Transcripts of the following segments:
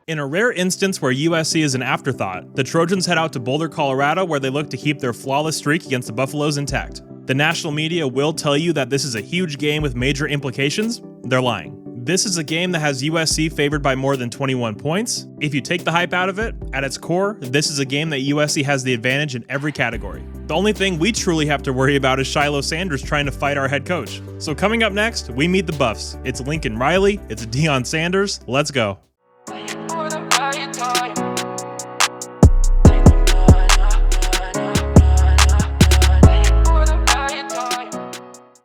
In a rare instance where USC is an afterthought, the Trojans head out to Boulder, Colorado, where they look to keep their flawless streak against the Buffaloes intact. The national media will tell you that this is a huge game with major implications. They're lying. This is a game that has USC favored by more than 21 points. If you take the hype out of it, at its core, this is a game that USC has the advantage in every category. The only thing we truly have to worry about is Shiloh Sanders trying to fight our head coach. So coming up next, we meet the Buffs. It's Lincoln Riley, it's Deion Sanders. Let's go.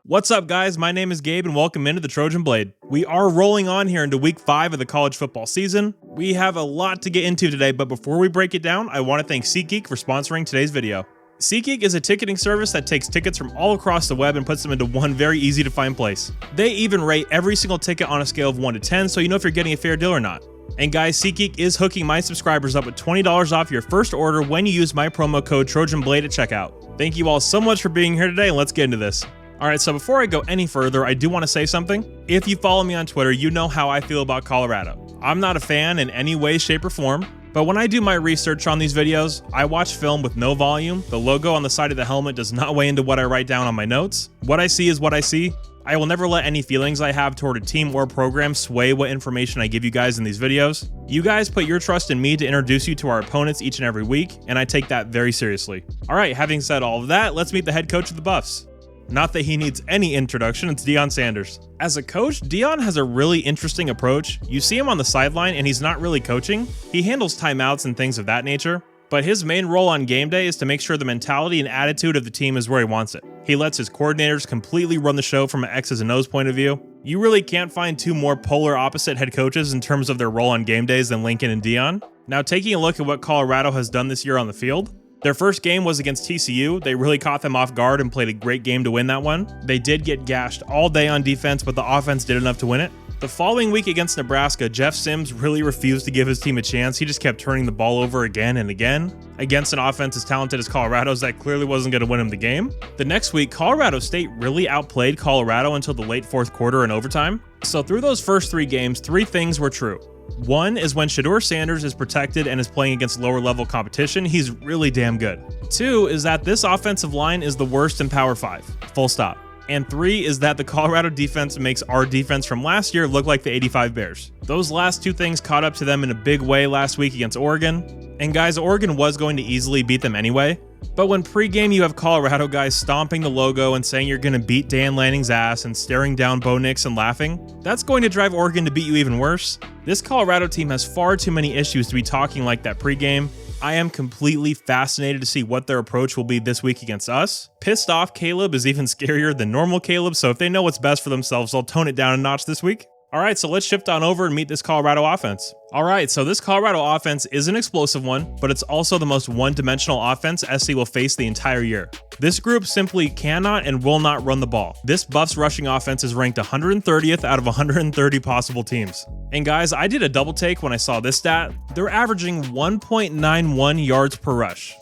What's up, guys? My name is Gabe and welcome into the Trojan Blade. We are rolling on here into week 5 of the college football season. We have a lot to get into today, but before we break it down, I want to thank SeatGeek for sponsoring today's video. SeatGeek is a ticketing service that takes tickets from all across the web and puts them into one very easy to find place. They even rate every single ticket on a scale of 1 to 10, so you know if you're getting a fair deal or not. And guys, SeatGeek is hooking my subscribers up with $20 off your first order when you use my promo code TrojanBlade at checkout. Thank you all so much for being here today, and let's get into this. Alright, so before I go any further, I do want to say something. If you follow me on Twitter, you know how I feel about Colorado. I'm not a fan in any way, shape, or form, but when I do my research on these videos, I watch film with no volume. The logo on the side of the helmet does not weigh into what I write down on my notes. What I see is what I see. I will never let any feelings I have toward a team or program sway what information I give you guys in these videos. You guys put your trust in me to introduce you to our opponents each and every week, and I take that very seriously. Alright, having said all of that, let's meet the head coach of the Buffs. Not that he needs any introduction, it's Deion Sanders. As a coach, Deion has a really interesting approach. You see him on the sideline and he's not really coaching. He handles timeouts and things of that nature, but his main role on game day is to make sure the mentality and attitude of the team is where he wants it. He lets his coordinators completely run the show from an X's and O's point of view. You really can't find two more polar opposite head coaches in terms of their role on game days than Lincoln and Deion. Now, taking a look at what Colorado has done this year on the field, their first game was against TCU. They really caught them off guard and played a great game to win that one. They did get gashed all day on defense, but the offense did enough to win it. The following week against Nebraska, Jeff Sims really refused to give his team a chance. He just kept turning the ball over again and again. Against an offense as talented as Colorado's, that clearly wasn't going to win him the game. The next week, Colorado State really outplayed Colorado until the late fourth quarter and overtime. So through those first 3 games, 3 things were true. One is when Shedeur Sanders is protected and is playing against lower level competition, he's really damn good. 2 is that this offensive line is the worst in Power 5, full stop. And 3 is that the Colorado defense makes our defense from last year look like the 85 Bears. Those last 2 things caught up to them in a big way last week against Oregon. And guys, Oregon was going to easily beat them anyway. But when pregame you have Colorado guys stomping the logo and saying you're going to beat Dan Lanning's ass and staring down Bo Nix and laughing, that's going to drive Oregon to beat you even worse. This Colorado team has far too many issues to be talking like that pregame. I am completely fascinated to see what their approach will be this week against us. Pissed off Caleb is even scarier than normal Caleb, so if they know what's best for themselves, they'll tone it down a notch this week. Alright, so let's shift on over and meet this Colorado offense. Alright, so this Colorado offense is an explosive one, but it's also the most one-dimensional offense SC will face the entire year. This group simply cannot and will not run the ball. This Buffs rushing offense is ranked 130th out of 130 possible teams. And guys, I did a double take when I saw this stat. They're averaging 1.91 yards per rush.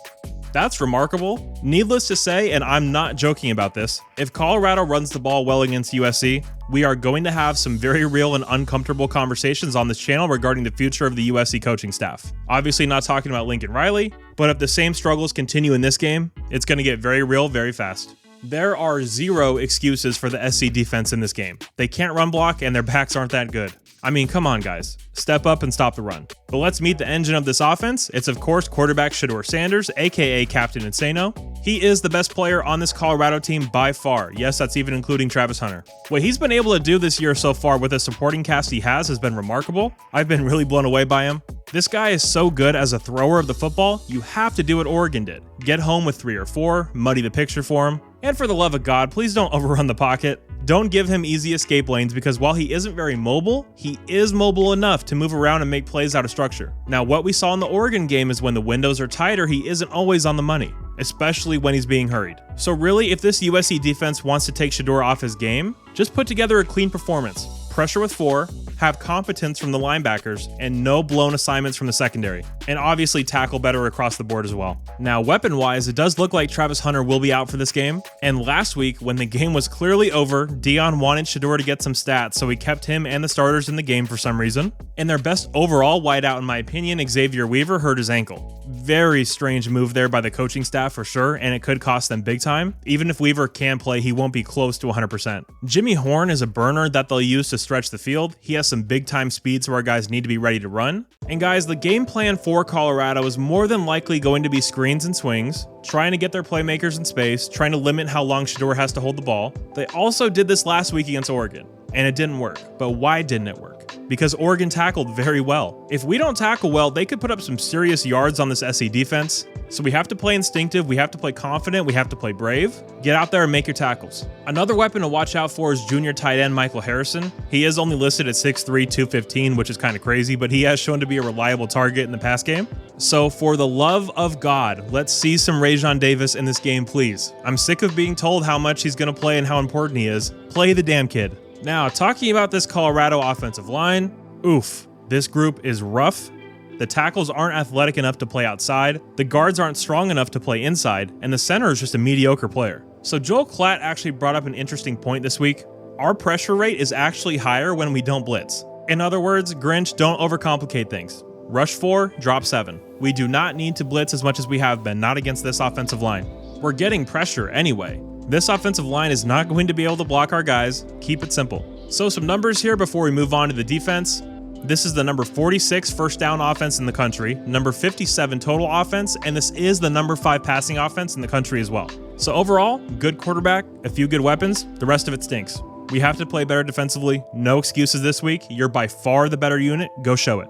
That's remarkable. Needless to say, and I'm not joking about this, if Colorado runs the ball well against USC, we are going to have some very real and uncomfortable conversations on this channel regarding the future of the USC coaching staff. Obviously not talking about Lincoln Riley, but if the same struggles continue in this game, it's going to get very real very fast. There are 0 excuses for the SC defense in this game. They can't run block and their backs aren't that good. I mean, come on guys, step up and stop the run. But let's meet the engine of this offense. It's of course quarterback Shedeur Sanders, aka Captain Insano. He is the best player on this Colorado team by far. Yes, that's even including Travis Hunter. What he's been able to do this year so far with the supporting cast he has been remarkable. I've been really blown away by him. This guy is so good as a thrower of the football, you have to do what Oregon did. Get home with 3 or 4, muddy the picture for him. And for the love of God, please don't overrun the pocket. Don't give him easy escape lanes because while he isn't very mobile, he is mobile enough to move around and make plays out of structure. Now, what we saw in the Oregon game is when the windows are tighter, he isn't always on the money, especially when he's being hurried. So really, if this USC defense wants to take Shedeur off his game, just put together a clean performance. Pressure with 4, have competence from the linebackers, and no blown assignments from the secondary. And obviously tackle better across the board as well. Now, weapon-wise, it does look like Travis Hunter will be out for this game. And last week, when the game was clearly over, Deion wanted Shedeur to get some stats, so he kept him and the starters in the game for some reason. And their best overall wideout, in my opinion, Xavier Weaver, hurt his ankle. Very strange move there by the coaching staff for sure, and it could cost them big time. Even if Weaver can play, he won't be close to 100%. Jimmy Horn is a burner that they'll use to stretch the field. He has some big time speed, so our guys need to be ready to run. And guys, the game plan for Colorado is more than likely going to be screens and swings, trying to get their playmakers in space, trying to limit how long Shedeur has to hold the ball. They also did this last week against Oregon, and it didn't work. But why didn't it work? Because Oregon tackled very well. If we don't tackle well, they could put up some serious yards on this SC defense. So we have to play instinctive, we have to play confident, we have to play brave. Get out there and make your tackles. Another weapon to watch out for is junior tight end Michael Harrison. He is only listed at 6'3", 215, which is kind of crazy, but he has shown to be a reliable target in the pass game. So for the love of God, let's see some Rajon Davis in this game, please. I'm sick of being told how much he's going to play and how important he is. Play the damn kid. Now, talking about this Colorado offensive line, oof, this group is rough. The tackles aren't athletic enough to play outside, the guards aren't strong enough to play inside, and the center is just a mediocre player. So Joel Klatt actually brought up an interesting point this week. Our pressure rate is actually higher when we don't blitz. In other words, Grinch, don't overcomplicate things. Rush 4, drop 7. We do not need to blitz as much as we have been, not against this offensive line. We're getting pressure anyway. This offensive line is not going to be able to block our guys. Keep it simple. So some numbers here before we move on to the defense. This is the number 46 first down offense in the country, number 57 total offense, and this is the number 5 passing offense in the country as well. So overall, good quarterback, a few good weapons, the rest of it stinks. We have to play better defensively. No excuses this week. You're by far the better unit. Go show it.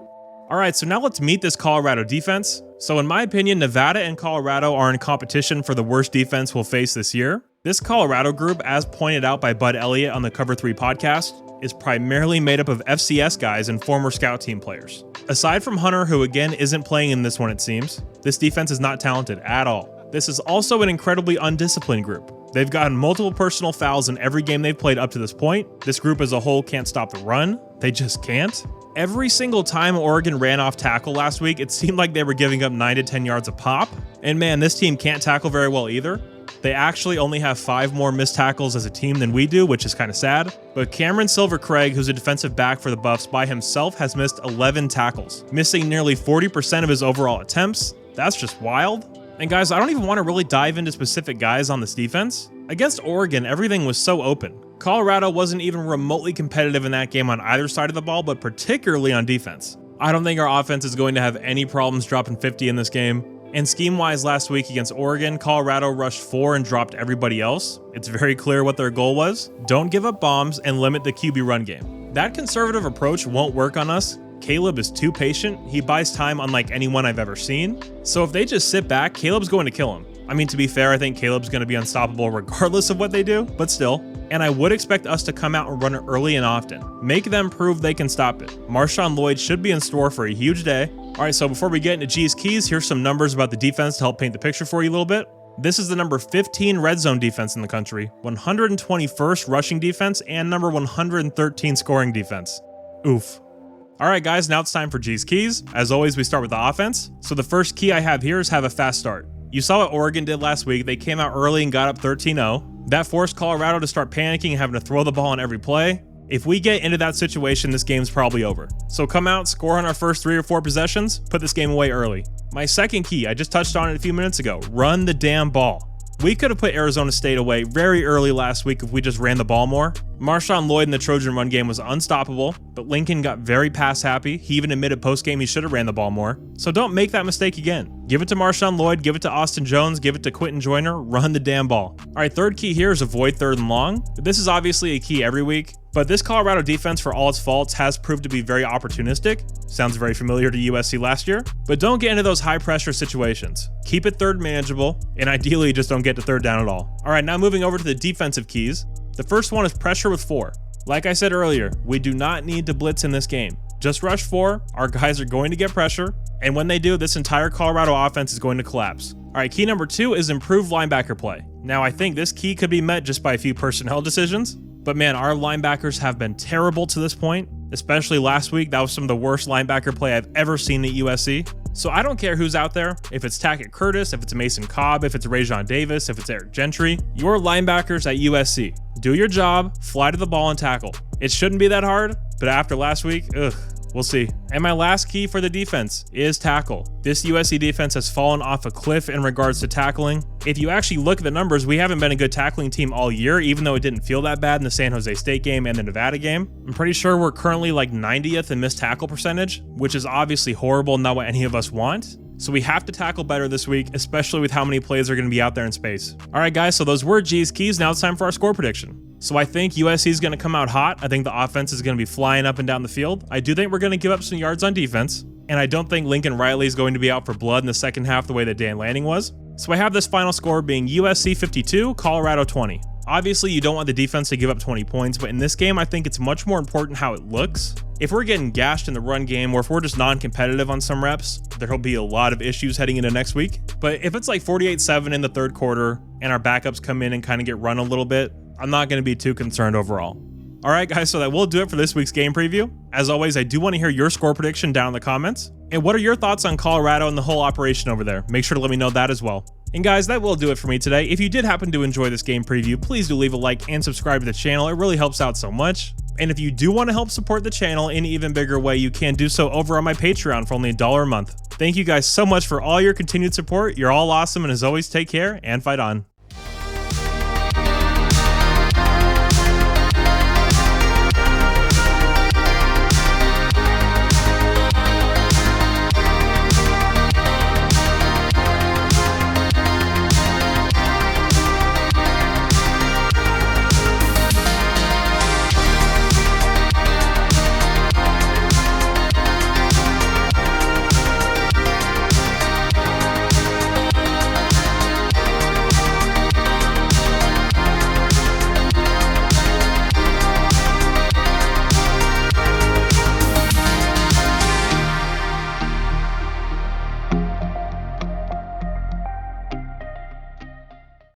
All right, so now let's meet this Colorado defense. So in my opinion, Nevada and Colorado are in competition for the worst defense we'll face this year. This Colorado group, as pointed out by Bud Elliott on the Cover 3 podcast, is primarily made up of FCS guys and former scout team players. Aside from Hunter, who again isn't playing in this one it seems, this defense is not talented at all. This is also an incredibly undisciplined group. They've gotten multiple personal fouls in every game they've played up to this point. This group as a whole can't stop the run. They just can't. Every single time Oregon ran off tackle last week, it seemed like they were giving up 9 to 10 yards a pop. And man, this team can't tackle very well either. They actually only have 5 more missed tackles as a team than we do, which is kind of sad. But Cameron Silver-Craig, who's a defensive back for the Buffs by himself, has missed 11 tackles, missing nearly 40% of his overall attempts. That's just wild. And guys, I don't even want to really dive into specific guys on this defense. Against Oregon, everything was so open. Colorado wasn't even remotely competitive in that game on either side of the ball, but particularly on defense. I don't think our offense is going to have any problems dropping 50 in this game. And scheme-wise, last week against Oregon, Colorado rushed 4 and dropped everybody else. It's very clear what their goal was. Don't give up bombs and limit the QB run game. That conservative approach won't work on us. Caleb is too patient. He buys time unlike anyone I've ever seen. So if they just sit back, Caleb's going to kill him. I mean, to be fair, I think Caleb's going to be unstoppable regardless of what they do, but still. And I would expect us to come out and run it early and often. Make them prove they can stop it. Marshawn Lloyd should be in store for a huge day. All right, so before we get into G's keys, here's some numbers about the defense to help paint the picture for you a little bit. This is the number 15 red zone defense in the country, 121st rushing defense, and number 113 scoring defense. Oof. All right, guys, now it's time for G's keys. As always, we start with the offense. So the first key I have here is have a fast start. You saw what Oregon did last week. They came out early and got up 13-0. That forced Colorado to start panicking and having to throw the ball on every play. If we get into that situation, this game's probably over. So come out, score on our first 3 or 4 possessions, put this game away early. My second key, I just touched on it a few minutes ago, run the damn ball. We could have put Arizona State away very early last week if we just ran the ball more. Marshawn Lloyd in the Trojan run game was unstoppable, but Lincoln got very pass happy. He even admitted post-game he should have ran the ball more. So don't make that mistake again. Give it to Marshawn Lloyd, give it to Austin Jones, give it to Quentin Joyner, run the damn ball. All right, third key here is avoid 3rd and long. This is obviously a key every week, but this Colorado defense, for all its faults, has proved to be very opportunistic. Sounds very familiar to USC last year, but don't get into those high pressure situations. Keep it 3rd manageable, and ideally just don't get to 3rd down at all. All right, now moving over to the defensive keys. The first one is pressure with 4. Like I said earlier, we do not need to blitz in this game. Just rush 4, our guys are going to get pressure, and when they do, this entire Colorado offense is going to collapse. All right, key number 2 is improved linebacker play. Now, I think this key could be met just by a few personnel decisions, but man, our linebackers have been terrible to this point. especially last week. That was some of the worst linebacker play I've ever seen at USC. So I don't care who's out there, if it's Tackett Curtis, if it's Mason Cobb, if it's Rajon Davis, if it's Eric Gentry, your linebackers at USC. Do your job, fly to the ball and tackle. It shouldn't be that hard, but after last week, we'll see. And my last key for the defense is tackle. This USC defense has fallen off a cliff in regards to tackling. If you actually look at the numbers, we haven't been a good tackling team all year, even though it didn't feel that bad in the San Jose State game and the Nevada game. I'm pretty sure we're currently like 90th in missed tackle percentage, which is obviously horrible, not what any of us want. So we have to tackle better this week, especially with how many plays are going to be out there in space. All right, guys, so those were G's keys. Now it's time for our score prediction. So I think USC is going to come out hot. I think the offense is going to be flying up and down the field. I do think we're going to give up some yards on defense. And I don't think Lincoln Riley is going to be out for blood in the second half the way that Dan Lanning was. So I have this final score being USC 52, Colorado 20. Obviously, you don't want the defense to give up 20 points, but in this game, I think it's much more important how it looks. If we're getting gashed in the run game, or if we're just non-competitive on some reps, there'll be a lot of issues heading into next week. But if it's like 48-7 in the third quarter, and our backups come in and kind of get run a little bit, I'm not going to be too concerned overall. All right, guys, so that will do it for this week's game preview. As always, I do want to hear your score prediction down in the comments. And what are your thoughts on Colorado and the whole operation over there? Make sure to let me know that as well. And guys, that will do it for me today. If you did happen to enjoy this game preview, please do leave a like and subscribe to the channel. It really helps out so much. And if you do want to help support the channel in an even bigger way, you can do so over on my Patreon for only $1 a month. Thank you guys so much for all your continued support. You're all awesome, and as always, take care and fight on.